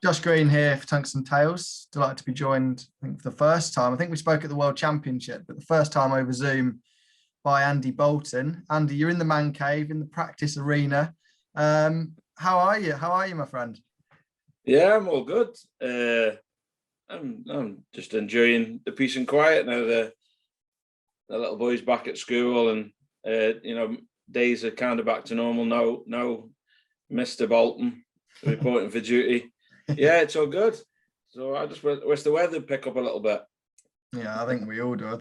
Josh Green here for Tungsten Tales. Delighted to be joined, I think, for the first time. I think we spoke at the World Championship, but the first time over Zoom by Andy Boulton. Andy, you're in the man cave, in the practice arena. How are you? How are you, my friend? Yeah, I'm all good. I'm just enjoying the peace and quiet now. The little boy's back at school, and days are kind of back to normal. No, Mr. Boulton reporting for duty. Yeah, it's all good. So I just wish the weather would pick up a little bit. Yeah, I think we all do.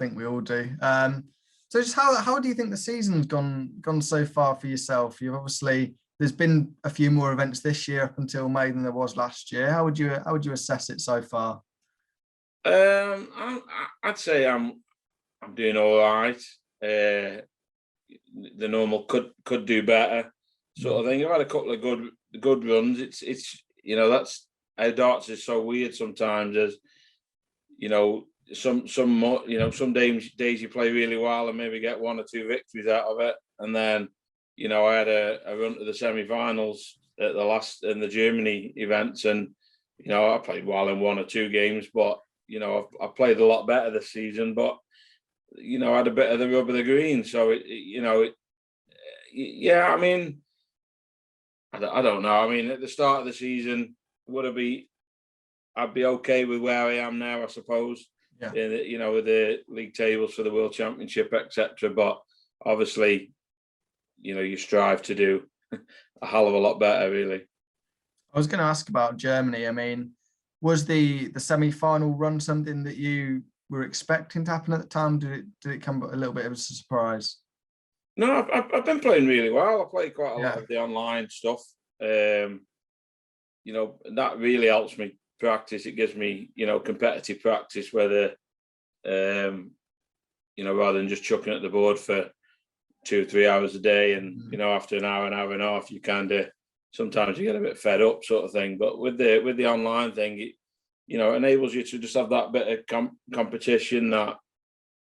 So just how do you think the season's gone so far for yourself? You've obviously, there's been a few more events this year up until May than there was last year. How would you assess it so far? I'd say I'm doing all right. The normal could do better sort of thing. I've had a couple of good runs. It's that's how darts is so weird sometimes. As some days you play really well and maybe get one or two victories out of it, and then I had a run to the semi-finals at in the Germany events, and I played well in one or two games, but I've played a lot better this season, but I had a bit of the rub of the green. So I mean, I don't know. I mean, at the start of the season, I'd be okay with where I am now, I suppose. Yeah. With the league tables for the World Championship, etc. But obviously, you strive to do a hell of a lot better, really. I was going to ask about Germany. I mean, was the semi-final run something that you were expecting to happen at the time? Did it come a little bit of a surprise? No, I've been playing really well. I play quite a lot of the online stuff. That really helps me practice. It gives me, competitive practice, whether, rather than just chucking at the board for 2 or 3 hours a day, and after an hour and a half, you kind of sometimes you get a bit fed up, sort of thing. But with the online thing, it enables you to just have that bit of competition, that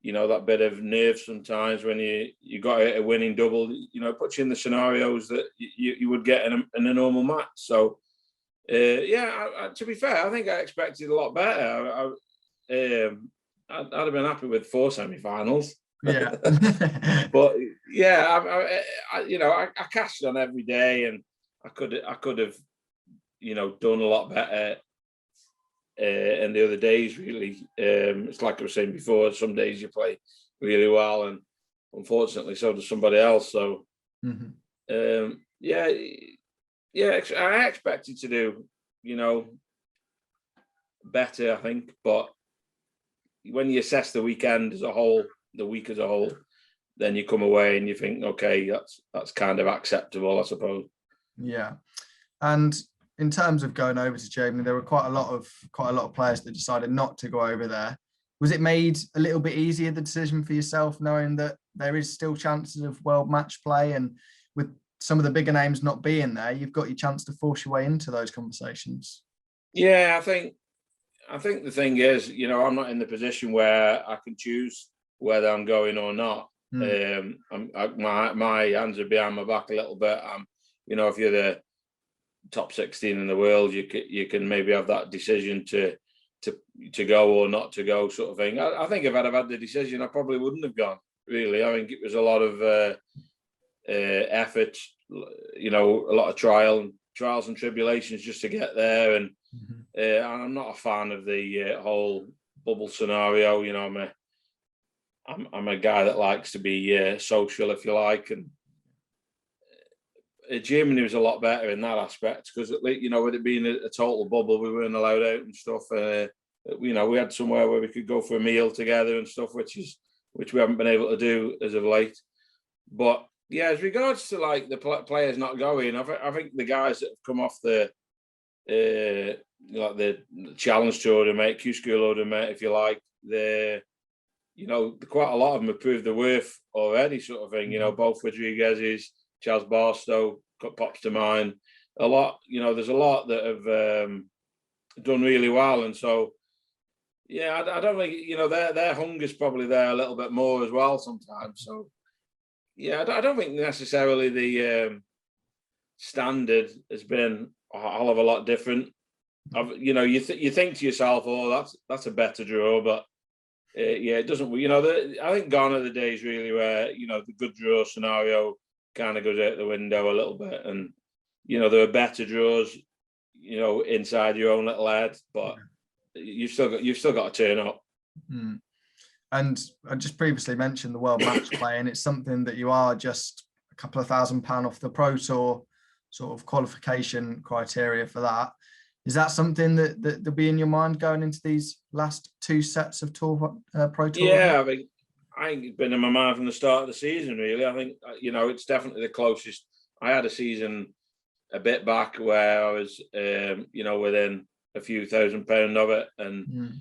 that bit of nerve sometimes when you got a winning double. Puts you in the scenarios that you would get in a normal match. So to be fair, I think I expected a lot better. I'd have been happy with 4 semi-finals. Yeah. But yeah, I cashed on every day, and I could have done a lot better in the other days, really. It's like I was saying before, some days you play really well, and unfortunately so does somebody else. So I expected to do better, I think. But when you assess the weekend as a whole, the week as a whole, then you come away and you think, okay, that's kind of acceptable, I suppose. Yeah. And in terms of going over to Germany, there were quite a lot of players that decided not to go over there. Was it made a little bit easier, the decision for yourself, knowing that there is still chances of world match play, and with some of the bigger names not being there, you've got your chance to force your way into those conversations? Yeah, I think the thing is, I'm not in the position where I can choose whether I'm going or not. My hands are behind my back a little bit. If you're the top 16 in the world, you can maybe have that decision to go or not to go, sort of thing. I think if I'd have had the decision, I probably wouldn't have gone, really. I think it was a lot of effort, a lot of trials and tribulations just to get there, and I'm not a fan of the whole bubble scenario. I'm a guy that likes to be social, if you like, and Germany was a lot better in that aspect, because with it being a total bubble, we weren't allowed out and stuff. We had somewhere where we could go for a meal together and stuff, which we haven't been able to do as of late. But yeah, as regards to like the players not going, I think the guys that have come off the challenge tournament, Q School tournament, if you like, quite a lot of them have proved their worth already, sort of thing. Both Rodriguez's, Charles Barstow pops to mind. A lot, there's a lot that have done really well, and so I don't think their hunger's probably there a little bit more as well sometimes. So I don't think necessarily the standard has been a hell of a lot different you know, you think to yourself, oh, that's a better draw, but yeah, it doesn't. You know, I think gone are the days really where, you know, the good draw scenario kind of goes out the window a little bit, and you know, there are better draws, you know, inside your own little head, but you've still got to turn up. Mm. And I just previously mentioned the World Match Play, and it's something that you are just a couple of £1,000 off the Pro Tour sort of qualification criteria for that. Is that something that'll be in your mind going into these last 2 sets of Pro Tour? Yeah, I think it's been in my mind from the start of the season, really. I think, you know, it's definitely the closest. I had a season a bit back where I was, you know, within a few £1,000 of it. And,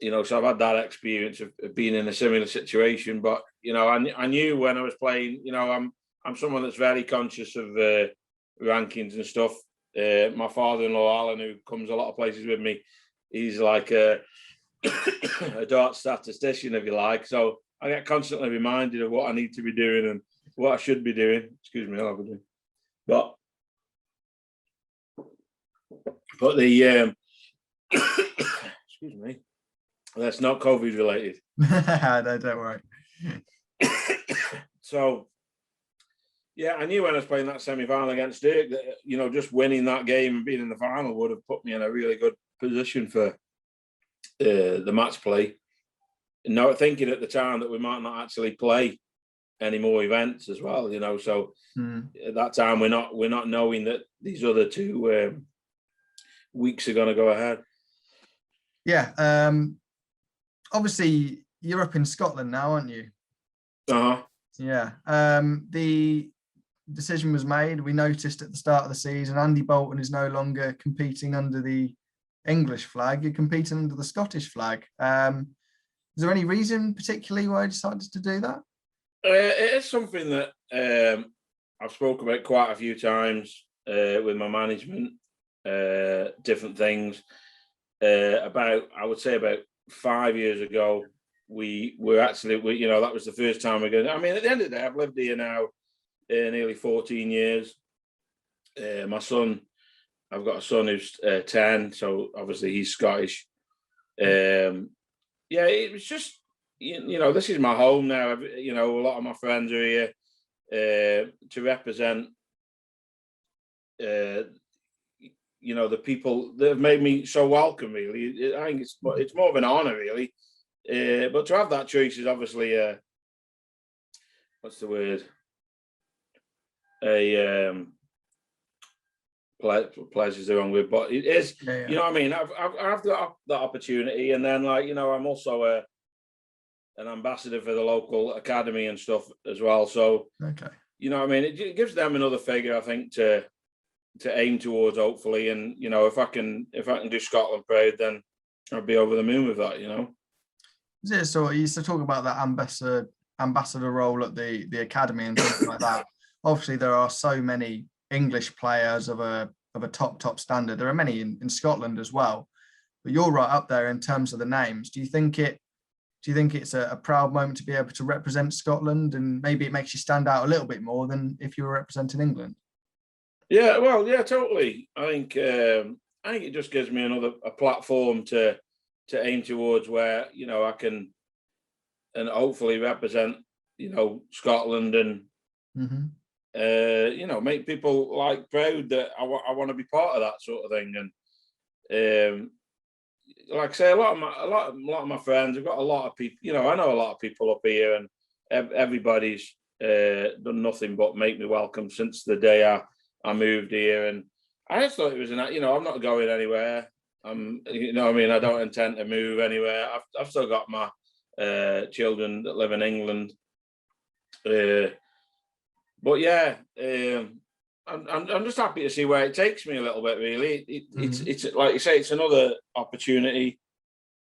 you know, so I've had that experience of being in a similar situation. But, you know, I knew when I was playing, you know, I'm someone that's very conscious of rankings and stuff. My father-in-law, Alan, who comes a lot of places with me, he's like a dart statistician, if you like. So I get constantly reminded of what I need to be doing and what I should be doing. Excuse me, I'll be doing. But the excuse me, that's not COVID related. No, don't worry. So yeah, I knew when I was playing that semi-final against Dirk that, you know, just winning that game and being in the final would have put me in a really good position for the match play. Now, thinking at the time that we might not actually play any more events as well, you know. So at that time, we're not knowing that these other 2 weeks are going to go ahead. Yeah. Obviously, you're up in Scotland now, aren't you? Yeah. The decision was made. We noticed at the start of the season, Andy Boulton is no longer competing under the English flag. You're competing under the Scottish flag. Is there any reason particularly why you decided to do that? It is something that I've spoken about quite a few times with my management, different things. I would say about 5 years ago, we were actually, you know, that was the first time we're going. I mean, at the end of the day, I've lived here now nearly 14 years. My son, I've got a son who's 10, so obviously he's Scottish. Yeah, it was just, you know, this is my home now. You know, a lot of my friends are here to represent, you know, the people that have made me so welcome, really. I think it's more of an honour, really. But to have that choice is obviously, what's the word? Pleasure is the wrong word, but it is, you know what I mean? I've got that opportunity, and then, like, you know, I'm also an ambassador for the local academy and stuff as well. So, you know what I mean? It gives them another figure, I think, to aim towards, hopefully. And, you know, if I can do Scotland proud, then I'll be over the moon with that, you know. Is it so? You used to talk about that ambassador role at the academy and things like that. Obviously, there are so many English players of a top standard. There are many in Scotland as well, but you're right up there in terms of the names. Do you think it's a proud moment to be able to represent Scotland, and maybe it makes you stand out a little bit more than if you were representing England? Yeah, well, yeah, totally. I think it just gives me a platform to aim towards, where, you know, I can and hopefully represent, you know, Scotland and you know, make people like proud that I want to be part of that sort of thing. And like I say, a lot of my friends, I've got a lot of people, you know, I know a lot of people up here, and everybody's done nothing but make me welcome since the day I moved here. And I just thought it was you know, I'm not going anywhere. You know what I mean? I don't intend to move anywhere. I've still got my children that live in England. But yeah, I'm just happy to see where it takes me a little bit. Really, it's like you say, it's another opportunity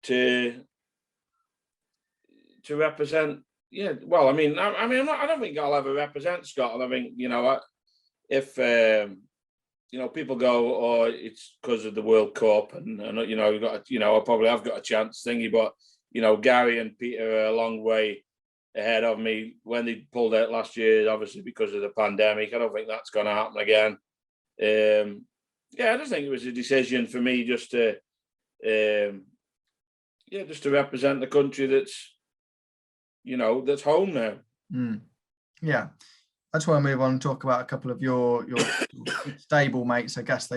to represent. Yeah, well, I mean, I don't think I'll ever represent Scotland. I think, you know, if you know, people go, oh, it's because of the World Cup, and you know, you've got, you know, I probably have got a chance thingy, but, you know, Gary and Peter are a long way ahead of me. When they pulled out last year, obviously because of the pandemic, I don't think that's going to happen again. Yeah, I just think it was a decision for me just to, just to represent the country that's, that's home now. Yeah. I just want to move on and talk about a couple of your stable mates, I guess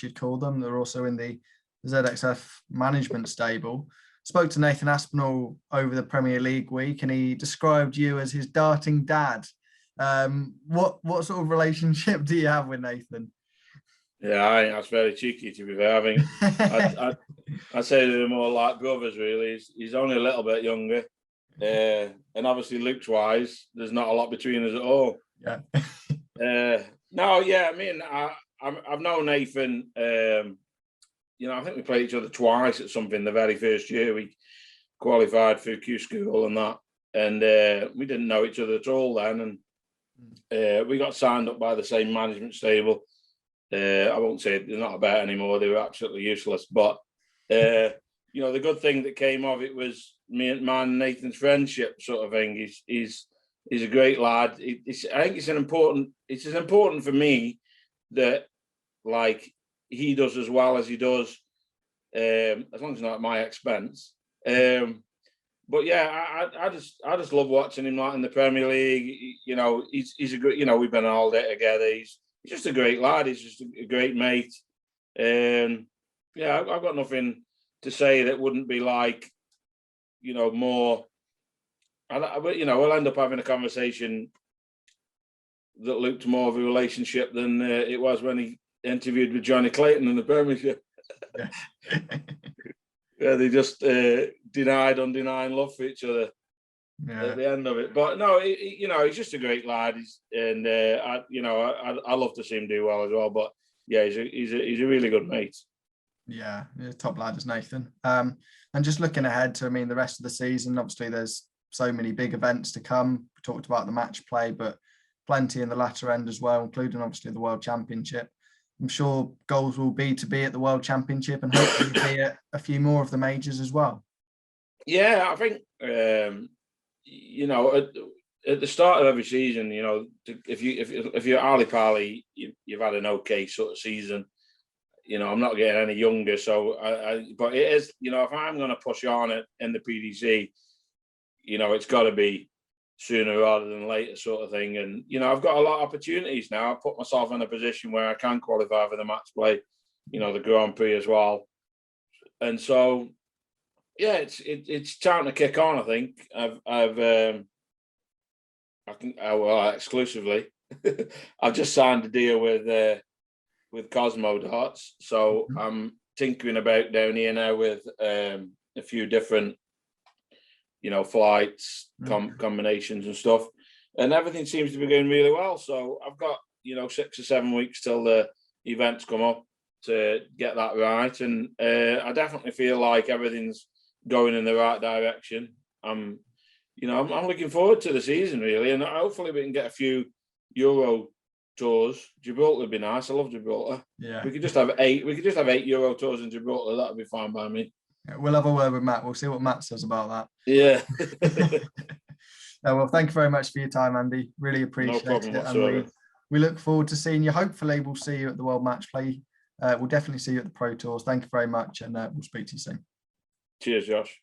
you'd call them. They're also in the ZXF management stable. Spoke to Nathan Aspinall over the Premier League week, and he described you as his darting dad. What sort of relationship do you have with Nathan? Yeah, I think that's very cheeky, to be fair. I think I'd say they're more like brothers, really. He's only a little bit younger. And obviously, looks-wise, there's not a lot between us at all. Yeah. No, yeah, I mean, I've known Nathan. I think we played each other twice at something the very first year. We qualified for Q School and that, and we didn't know each other at all then. And we got signed up by the same management stable. I won't say they're not about anymore. They were absolutely useless. But the good thing that came of it was me and Nathan's friendship sort of thing. He's a great lad. I think it's as important for me that like he does as well as he does, as long as it's not at my expense. But yeah, I just love watching him like in the Premier League. He's a great. We've been all day together. He's just a great lad. He's just a great mate. Yeah, I've got nothing to say that wouldn't be like, more. We'll end up having a conversation that looked more of a relationship than it was when he interviewed with Johnny Clayton in the Premiership. Yeah. Yeah, they just denied undenying love for each other at the end of it. But no, he's just a great lad. I love to see him do well as well. But yeah, he's a really good mate. Yeah, top lad is Nathan. And just looking ahead to, the rest of the season, obviously there's so many big events to come. We talked about the match play, but plenty in the latter end as well, including obviously the World Championship. I'm sure goals will be to be at the World Championship and hopefully be at a few more of the majors as well. Yeah, I think, at the start of every season, if you're Ali Pali, you've had an okay sort of season. I'm not getting any younger, so but it is, if I'm going to push on it in the PDC, it's got to be sooner rather than later sort of thing. And, I've got a lot of opportunities now. I've put myself in a position where I can qualify for the match play, the Grand Prix as well. And so, yeah, it's time to kick on, I think. Exclusively. I've just signed a deal with Winmau Darts. So I'm tinkering about down here now with a few different flights, combinations and stuff. And everything seems to be going really well. So I've got, 6 or 7 weeks till the events come up to get that right. And I definitely feel like everything's going in the right direction. I'm looking forward to the season really. And hopefully we can get a few Euro tours. Gibraltar would be nice. I love Gibraltar. Yeah. We could just have 8 Euro tours in Gibraltar. That'd be fine by me. We'll have a word with Matt. We'll see what Matt says about that. Yeah. Well, thank you very much for your time, Andy. Really appreciate it. And we look forward to seeing you. Hopefully, we'll see you at the World Match Play. We'll definitely see you at the Pro Tours. Thank you very much, and we'll speak to you soon. Cheers, Josh.